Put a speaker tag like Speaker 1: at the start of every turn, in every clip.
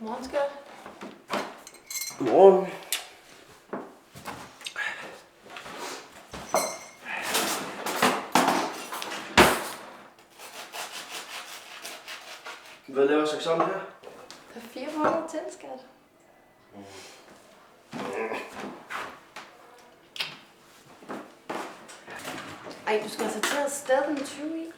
Speaker 1: Godmorgen, skat.
Speaker 2: Godmorgen. Hvad laver Saxon her?
Speaker 1: Der er 4 måneder til, skat. Ej, du skal altså til at stade den 20 i.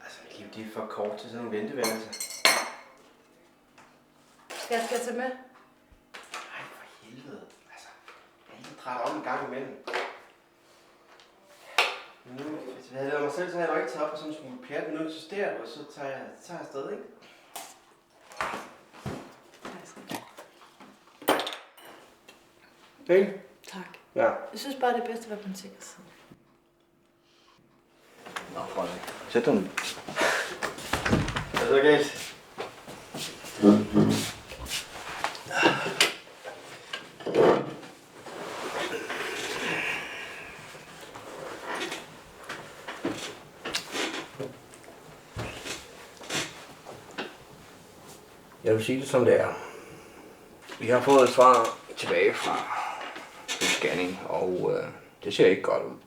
Speaker 2: Altså, mit liv det er for kort til sådan en venteværelse.
Speaker 1: Skal jeg tage med?
Speaker 2: Ej, for helvede. Altså, jeg er lige træt om en gang imellem. Nu, hvis jeg havde lavet mig selv, så havde jeg nok ikke taget op på sådan en smule pjat, men nu insisterer du, og så tager jeg afsted, ikke? Ikke?
Speaker 1: Tak.
Speaker 2: Ja.
Speaker 1: Jeg synes bare, det er bedst at være på en sikker side.
Speaker 2: Nå, Frederik. Sæt dig nu. Hvad er så galt? Jeg vil sige det som det er. Vi har fået et svar tilbage fra scanning, og det ser ikke godt ud.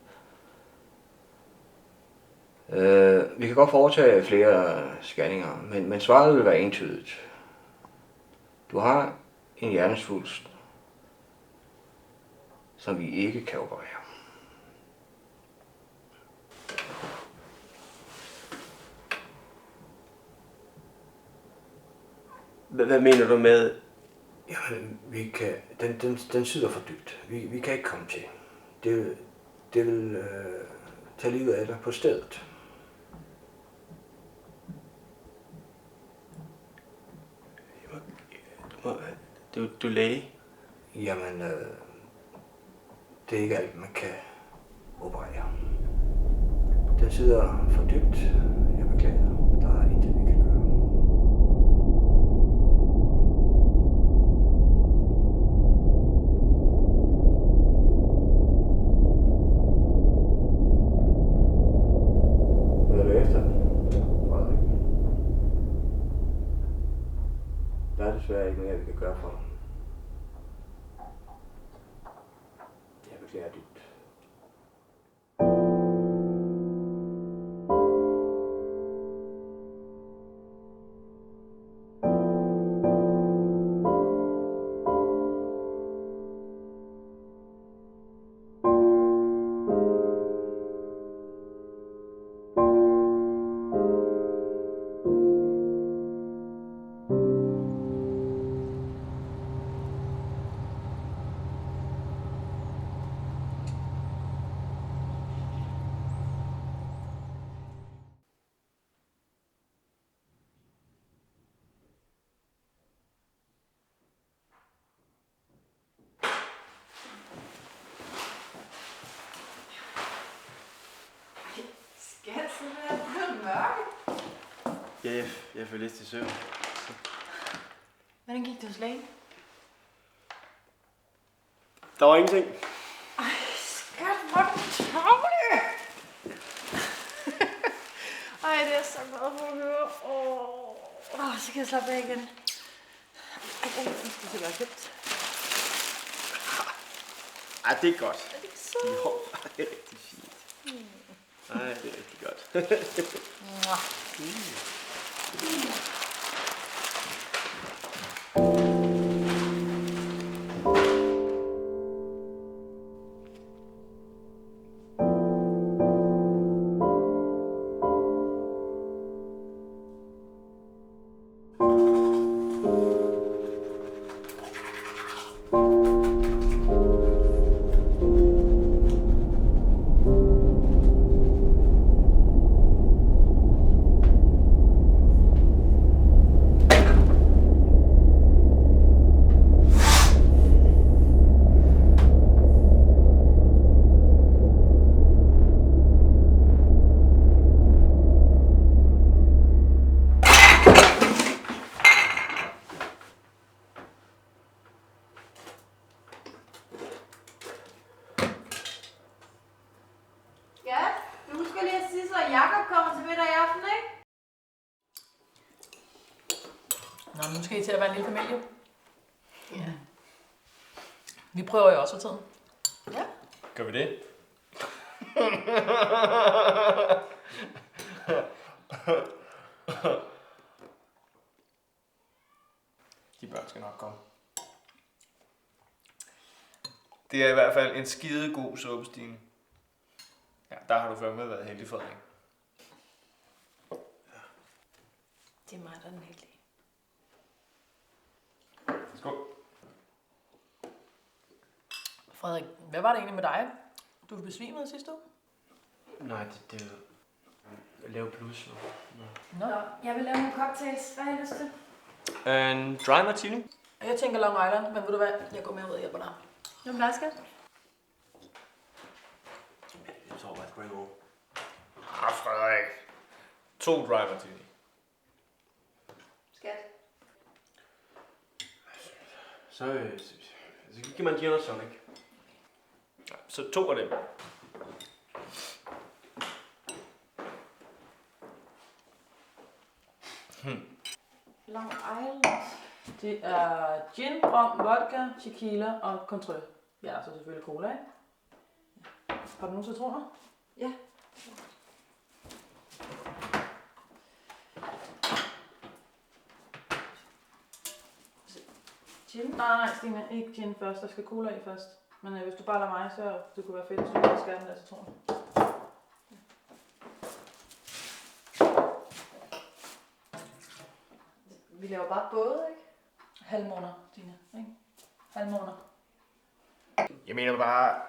Speaker 2: Vi kan godt foretage flere scanninger, men svaret vil være entydigt. Du har en hjernesvulst, som vi ikke kan operere. Hvad mener du med? Jamen, vi kan, den sidder for dybt. Vi kan ikke komme til. Det vil tage livet af dig på stedet. Du er læge? Jamen, det er ikke alt, man kan operere. Den sidder for dybt. Jeg beklager. Der er intet, vi kan gøre. Hvad er du efter, Frederik? Der er desværre ikke mere, vi kan gøre for dig. Jeg beklager dybt.
Speaker 1: Skat, så er det blevet mørkt.
Speaker 2: Ja, jeg får lidt til søvn.
Speaker 1: Hvordan gik det hos lægen?
Speaker 2: Der var ingenting.
Speaker 1: Ej, skat, hvor er du tavle! Ej, det er så glad for at høre. Så kan jeg slappe af igen. Ej, jeg synes, det skal være købt.
Speaker 2: Ej, det er godt.
Speaker 1: Er det ikke så?
Speaker 2: Jo, det er rigtig fint. Ej, det er rigtig godt.
Speaker 1: Nå, nu skal I til at være en lille familie. Ja. Vi prøver jo også for tiden.
Speaker 3: Ja.
Speaker 4: Gør vi det? De børn skal nok komme. Det er i hvert fald en skide god suppe, Stine. Ja, der har du fandme været heldig, Frederik.
Speaker 3: Det er mig, der er den heldige.
Speaker 4: Skål.
Speaker 1: Frederik, hvad var det egentlig med dig? Du besvimede sidste uge?
Speaker 2: Nej, det er jo lave plus.
Speaker 1: Nå.
Speaker 3: Jeg vil lave nogle cocktails. Hvad har I lyst til?
Speaker 2: En dry martini?
Speaker 1: Jeg tænker Long Island, men ved du hvad? Jeg går med ud og hjælper dig.
Speaker 3: Hvem der skal?
Speaker 2: Jeg tror bare, Grey Gold.
Speaker 4: Frederik. 2 dry martini.
Speaker 3: Skat.
Speaker 2: Så giver man gin og tonic.
Speaker 4: Ja, så 2 af dem.
Speaker 1: Long Island. Det er gin, rom, vodka, tequila og Cointreau. Ja, så selvfølgelig cola, ikke? Har du nogle citroner?
Speaker 3: Ja.
Speaker 1: Gin? Nej, Stine, ikke gin først. Der skal cola i først. Men hvis du bare lader mig, så det kunne være fedt, hvis du lige skærer den der citroner.
Speaker 3: Vi laver bare både, ikke?
Speaker 1: Halvmåner, Stine. Ikke? Halvmåner.
Speaker 4: Jeg mener bare,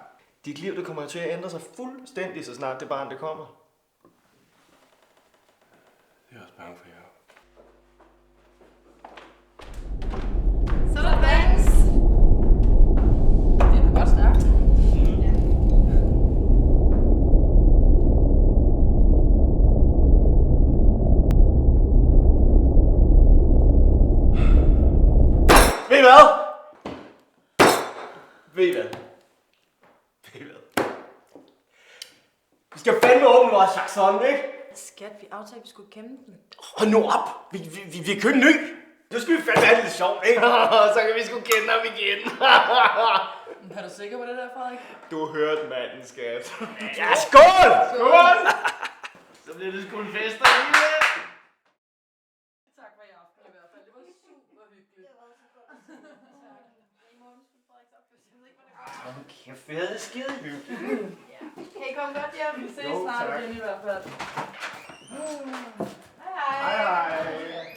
Speaker 4: dit liv det kommer til at ændre sig fuldstændig, så snart det barn det kommer.
Speaker 2: Det er også bange for jer.
Speaker 3: Så er der dans!
Speaker 1: Det er godt stærkt.
Speaker 2: Ved I hvad? Ved I hvad? Ved I hvad? Vi skal fandme åbne vores saxon, ikke?
Speaker 3: Skat, vi aftalte, at vi skulle kende den.
Speaker 2: Hold nu op! Vi kører en ny! Nu skal vi fandme have det lidt sjovt, ikke?
Speaker 4: Så kan vi sgu kende ham igen.
Speaker 1: Er du sikker på det der, Frederik?
Speaker 4: Du hørte manden, skat.
Speaker 2: Ja, skål!
Speaker 4: Skål! Så bliver det sgu en fest derhjemme.
Speaker 1: Tak for i aften i hvert fald. Det var super hyggeligt.
Speaker 4: Hold kæft, vi havde det skide hyggeligt.
Speaker 3: Kan I komme godt hjem?
Speaker 1: Vi ses
Speaker 4: Jo,
Speaker 1: snart
Speaker 4: tak.
Speaker 1: igen i hvert fald.
Speaker 3: Hej
Speaker 4: Hej
Speaker 3: hej.
Speaker 4: hej.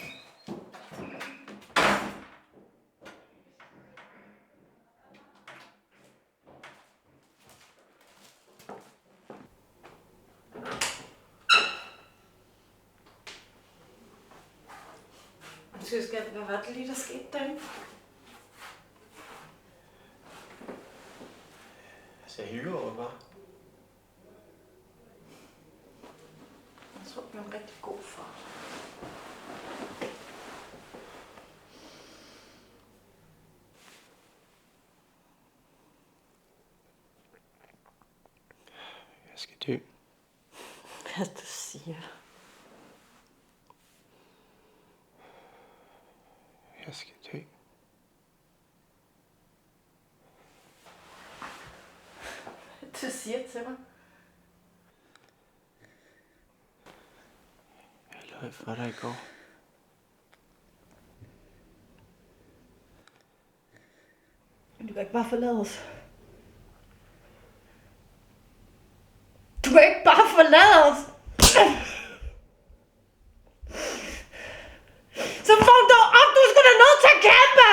Speaker 3: Skat, hvad var det lige, der skete derinde?
Speaker 2: Altså, jeg hygger over bare.
Speaker 3: Jeg tror, det er en rigtig god far.
Speaker 2: Jeg skal dø.
Speaker 3: Hvad du siger?
Speaker 2: Jeg skal dø.
Speaker 3: Du siger til mig.
Speaker 2: Jeg løj for dig i går.
Speaker 3: Du kan ikke bare forlade os. Du kan ikke bare forlade os! Så vågn dog op! Du er sgu da nødt til at kæmpe!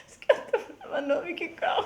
Speaker 3: Skal der være noget, vi kan gøre?